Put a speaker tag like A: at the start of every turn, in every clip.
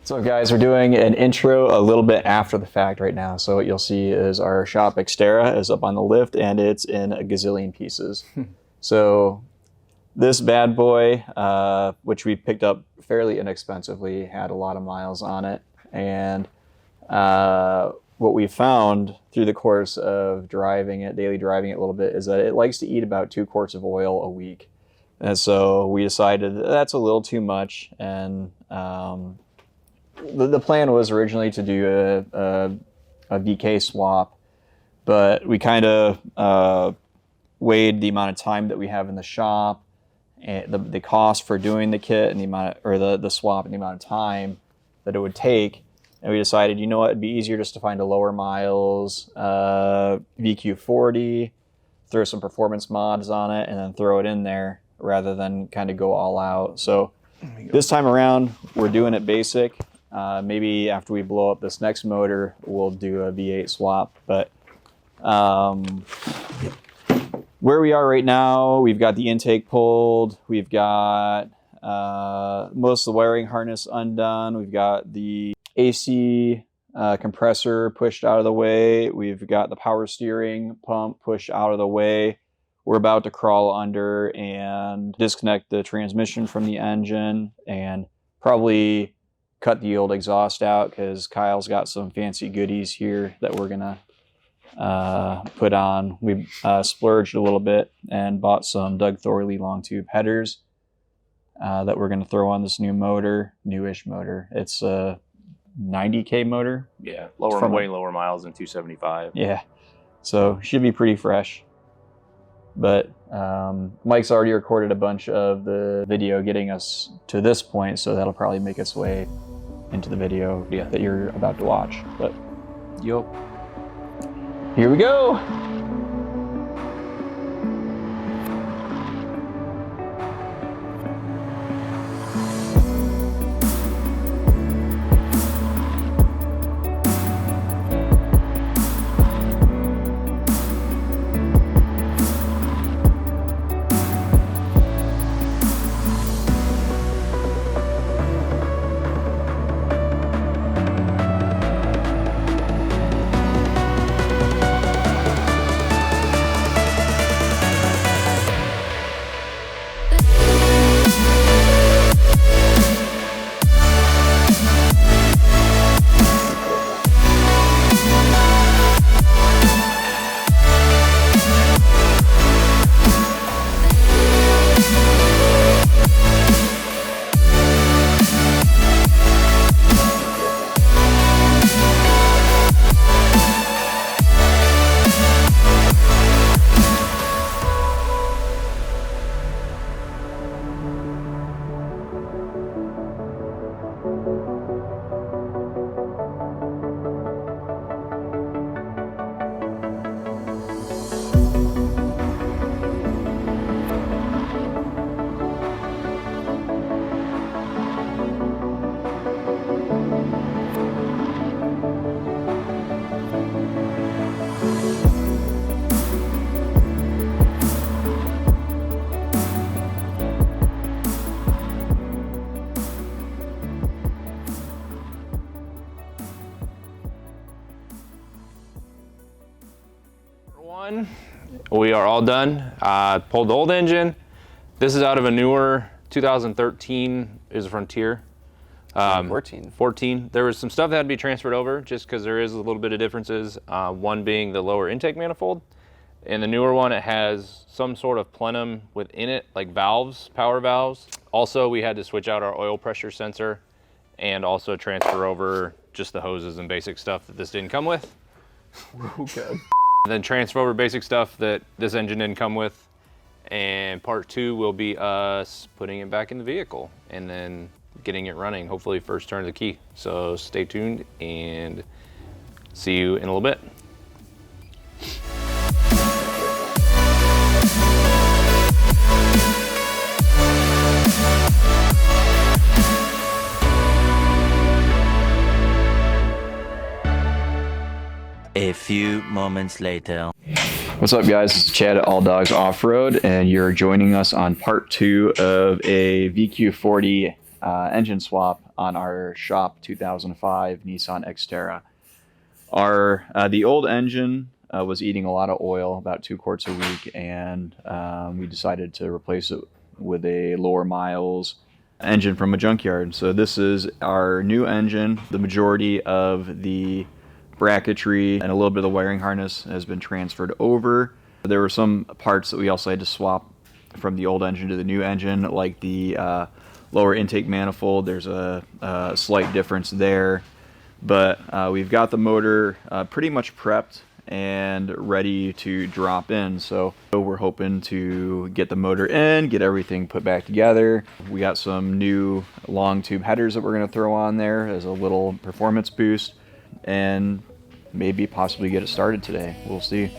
A: So guys, we're doing an intro a little bit after the fact right now. So what you'll see is our shop Xterra is up on the lift and it's in a gazillion pieces. So this bad boy, which we picked up fairly inexpensively, had a lot of miles on it. And what we found through the course of driving it, daily driving it a little bit, is that it likes to eat about 2 quarts of oil a week. And so we decided that's a little too much. And the plan was originally to do a VK swap, but we kind of weighed the amount of time that we have in the shop, and the cost for doing the kit, and the amount of, the swap, and the amount of time that it would take, and we decided, you know what, it'd be easier just to find a lower miles VQ40, throw some performance mods on it, and then throw it in there rather than kind of go all out. So this time around, we're doing it basic. Maybe after we blow up this next motor, we'll do a V8 swap. But where we are right now, we've got the intake pulled. We've got most of the wiring harness undone. We've got the AC compressor pushed out of the way. We've got the power steering pump pushed out of the way. We're about to crawl under and disconnect the transmission from the engine and probably cut the old exhaust out, because Kyle's got some fancy goodies here that we're gonna put on. We splurged a little bit and bought some Doug Thorley long tube headers that we're gonna throw on this new motor, newish motor. It's a 90K motor.
B: Yeah, way lower miles than 275.
A: Yeah, so should be pretty fresh. But Mike's already recorded a bunch of the video getting us to this point, so that'll probably make its way into the video that you're about to watch. But
B: yup,
A: here we go.
B: We are all done. Pulled the old engine. This is out of a newer 2013 is a Frontier. 14. There was some stuff that had to be transferred over just because there is a little bit of differences. One being the lower intake manifold. In the newer one, it has some sort of plenum within it, like valves, power valves. Also, we had to switch out our oil pressure sensor and also transfer over just the hoses and basic stuff that this didn't come with.
A: Okay.
B: Then transfer over basic stuff that this engine didn't come with. And part 2 will be us putting it back in the vehicle and then getting it running, hopefully first turn of the key. So stay tuned and see you in a little bit.
C: A few moments later.
A: What's up, guys? This is Chad at All Dogs Off-Road, and you're joining us on part 2 of a VQ40 engine swap on our shop 2005 Nissan Xterra. The old engine was eating a lot of oil, about 2 quarts a week, and we decided to replace it with a lower miles engine from a junkyard. So this is our new engine. The majority of the bracketry and a little bit of the wiring harness has been transferred over. There were some parts that we also had to swap from the old engine to the new engine, like the lower intake manifold. There's a slight difference there, but we've got the motor pretty much prepped and ready to drop in. So we're hoping to get the motor in, get everything put back together. We got some new long tube headers that we're going to throw on there as a little performance boost, and maybe possibly get it started today. We'll see.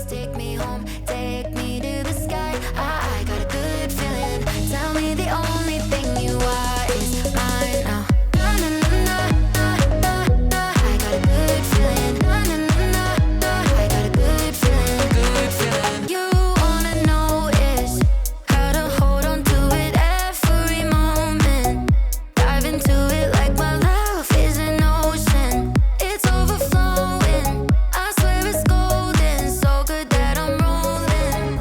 D: Take me home, take me to the sky. I got a good feeling. Tell me the only thing you are is mine now. Na na na na na na. I got a good feeling. Na na na na na. I got a good feeling. Good feeling. You wanna know is how to hold on to it every moment. Dive into it like my love is an ocean. It's overflowing. I swear it's golden. So good that I'm rolling.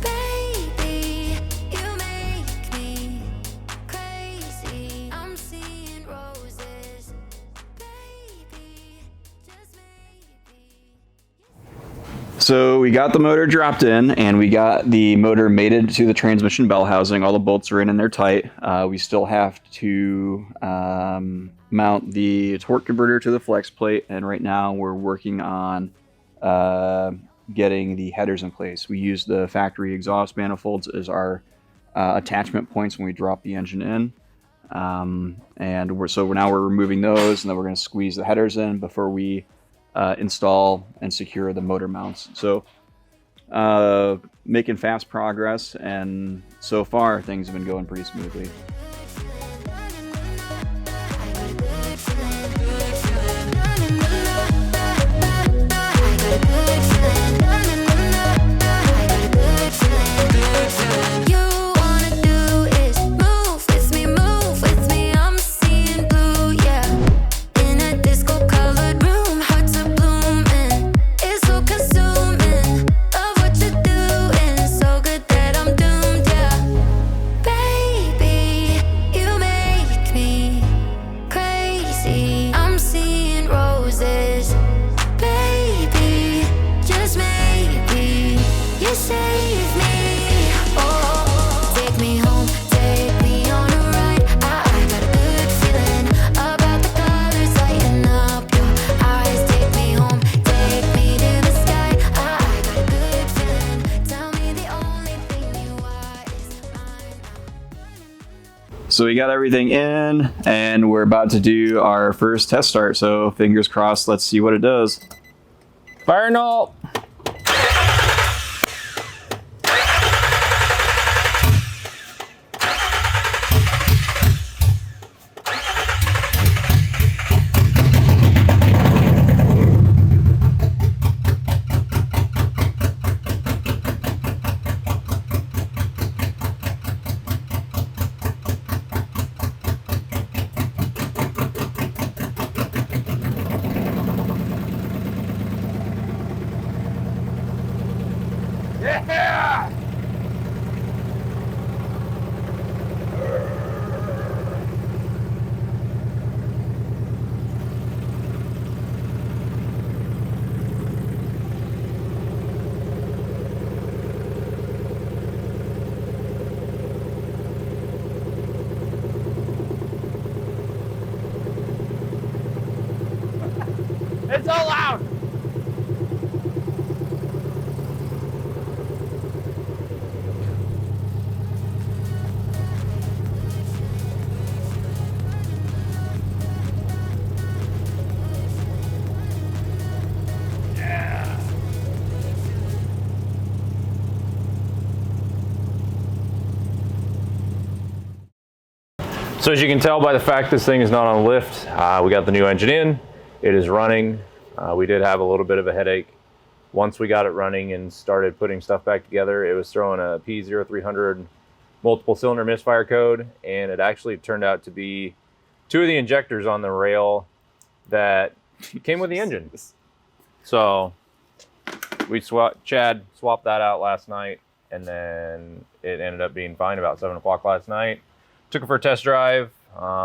D: Baby, you make me crazy. I'm seeing roses. Baby, just maybe.
A: So we got the motor dropped in, and we got the motor mated to the transmission bell housing. All the bolts are in and they're tight. We still have to mount the torque converter to the flex plate, and right now we're working on getting the headers in place. We use the factory exhaust manifolds as our attachment points when we drop the engine in. Now we're removing those, and then we're going to squeeze the headers in before we install and secure the motor mounts. So making fast progress, and so far things have been going pretty smoothly. So we got everything in, and we're about to do our first test start. So fingers crossed, let's see what it does.
B: Fire null. Yeah! It's so loud! So as you can tell by the fact this thing is not on lift, we got the new engine in. It is running. We did have a little bit of a headache once we got it running and started putting stuff back together, it was throwing a P0300 multiple cylinder misfire code, and it actually turned out to be 2 of the injectors on the rail that came with the engine. So Chad swapped that out last night, and then it ended up being fine about 7 o'clock last night. Took it for a test drive.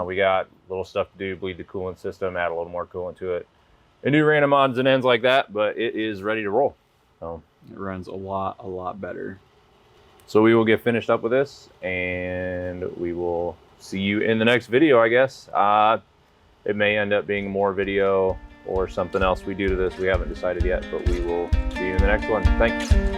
B: We got little stuff to do, bleed the coolant system, add a little more coolant to it, and do random odds and ends like that, but it is ready to roll. So
A: it runs a lot better.
B: So we will get finished up with this, and we will see you in the next video, I guess. It may end up being more video or something else we do to this. We haven't decided yet, but we will see you in the next one. Thanks.